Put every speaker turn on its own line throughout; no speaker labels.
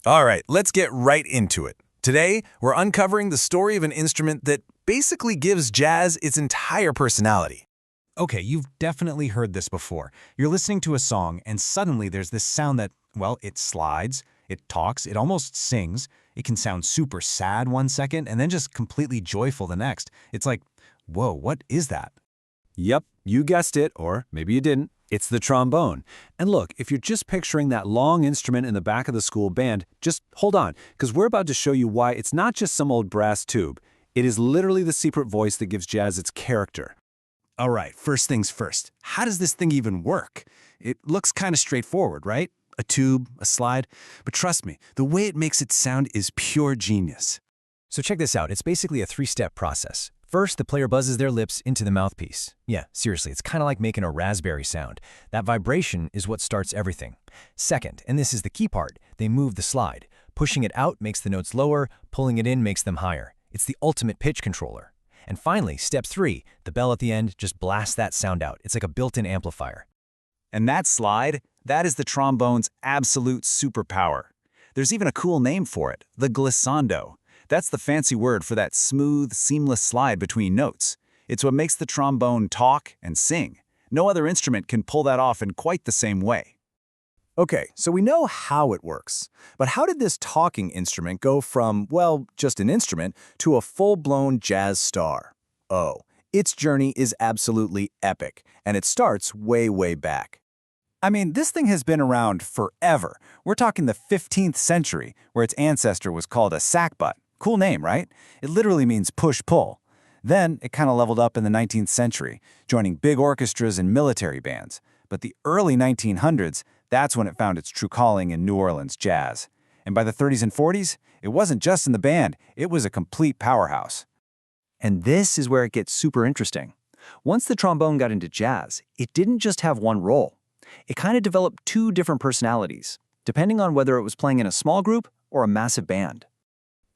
All right, let's get right into it. Today, we're uncovering the story of an instrument that basically gives jazz its entire personality. Okay, you've definitely heard this before. You're listening to a song, and suddenly there's this sound that, well, it slides, it talks, it almost sings. It can sound super sad one second and then just completely joyful the next. It's like, whoa, what is that?
Yep, you guessed it, or maybe you didn't. It's the trombone. And look, if you're just picturing that long instrument in the back of the school band, just hold on, because we're about to show you why it's not just some old brass tube. It is literally the secret voice that gives jazz its character.
All right, first things first. How does this thing even work? It looks kind of straightforward, right? A tube, a slide. But trust me, the way it makes it sound is pure genius.
So check this out. It's basically a three-step process. First, the player buzzes their lips into the mouthpiece. Yeah, seriously, it's kind of like making a raspberry sound. That vibration is what starts everything. Second, and this is the key part, they move the slide. Pushing it out makes the notes lower, pulling it in makes them higher. It's the ultimate pitch controller. And finally, step 3, the bell at the end just blasts that sound out. It's like a built-in amplifier.
And that slide, that is the trombone's absolute superpower. There's even a cool name for it, the glissando. That's the fancy word for that smooth, seamless slide between notes. It's what makes the trombone talk and sing. No other instrument can pull that off in quite the same way.
Okay, so we know how it works. But how did this talking instrument go from, well, just an instrument, to a full-blown jazz star? Oh, its journey is absolutely epic, and it starts way, way back. I mean, this thing has been around forever. We're talking the 15th century, where its ancestor was called a sackbut. Cool name, right? It literally means push-pull. Then it kind of leveled up in the 19th century, joining big orchestras and military bands. But the early 1900s, that's when it found its true calling in New Orleans jazz. And by the 30s and 40s, it wasn't just in the band, it was a complete powerhouse.
And this is where it gets super interesting. Once the trombone got into jazz, it didn't just have one role. It kind of developed two different personalities, depending on whether it was playing in a small group or a massive band.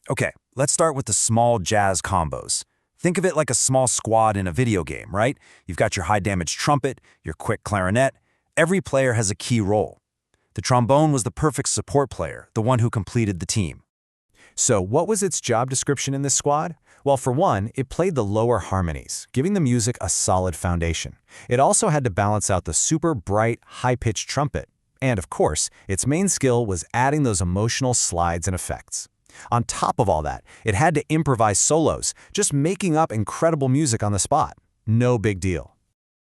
Okay, let's start with the small jazz combos. Think of it like a small squad in a video game, right? You've got your high-damage trumpet, your quick clarinet. Every player has a key role. The trombone was the perfect support player, the one who completed the team. So what was its job description in this squad? Well, for one, it played the lower harmonies, giving the music a solid foundation. It also had to balance out the super bright, high-pitched trumpet. And of course, its main skill was adding those emotional slides and effects. On top of all that, it had to improvise solos, just making up incredible music on the spot. No big deal.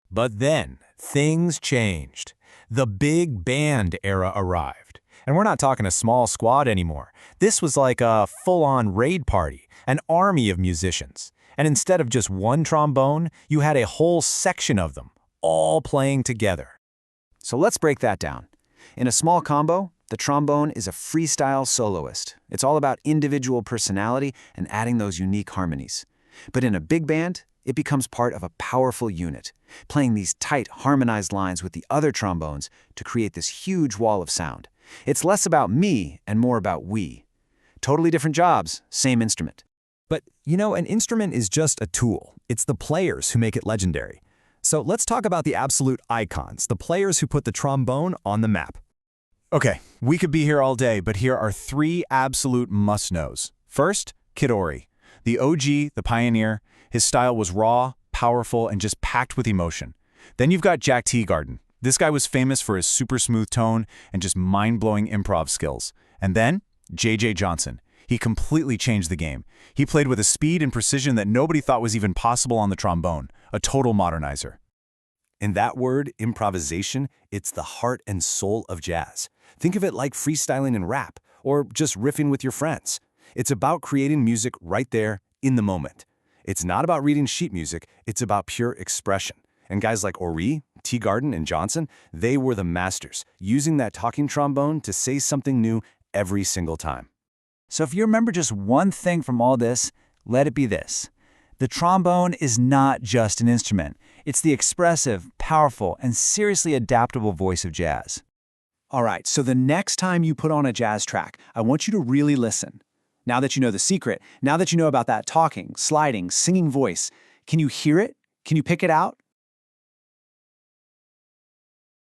But then, things changed. The big band era arrived. And we're not talking a small squad anymore. This was like a full-on raid party, an army of musicians. And instead of just one trombone, you had a whole section of them, all playing together.
So let's break that down. In a small combo, the trombone is a freestyle soloist. It's all about individual personality and adding those unique harmonies. But in a big band, it becomes part of a powerful unit, playing these tight, harmonized lines with the other trombones to create this huge wall of sound. It's less about me and more about we. Totally different jobs, same instrument.
But, you know, an instrument is just a tool. It's the players who make it legendary. So let's talk about the absolute icons, the players who put the trombone on the map.
Okay, we could be here all day, but here are 3 absolute must-knows. First, Kid Ory. The OG, the pioneer. His style was raw, powerful, and just packed with emotion. Then you've got Jack Teagarden. This guy was famous for his super smooth tone and just mind-blowing improv skills. And then, J.J. Johnson. He completely changed the game. He played with a speed and precision that nobody thought was even possible on the trombone. A total modernizer. In that word, improvisation, it's the heart and soul of jazz. Think of it like freestyling in rap, or just riffing with your friends. It's about creating music right there, in the moment. It's not about reading sheet music, it's about pure expression. And guys like Ory, Teagarden, and Johnson, they were the masters, using that talking trombone to say something new every single time.
So if you remember just one thing from all this, let it be this. The trombone is not just an instrument. It's the expressive, powerful, and seriously adaptable voice of jazz. All right, so the next time you put on a jazz track, I want you to really listen. Now that you know the secret, now that you know about that talking, sliding, singing voice, can you hear it? Can you pick it out?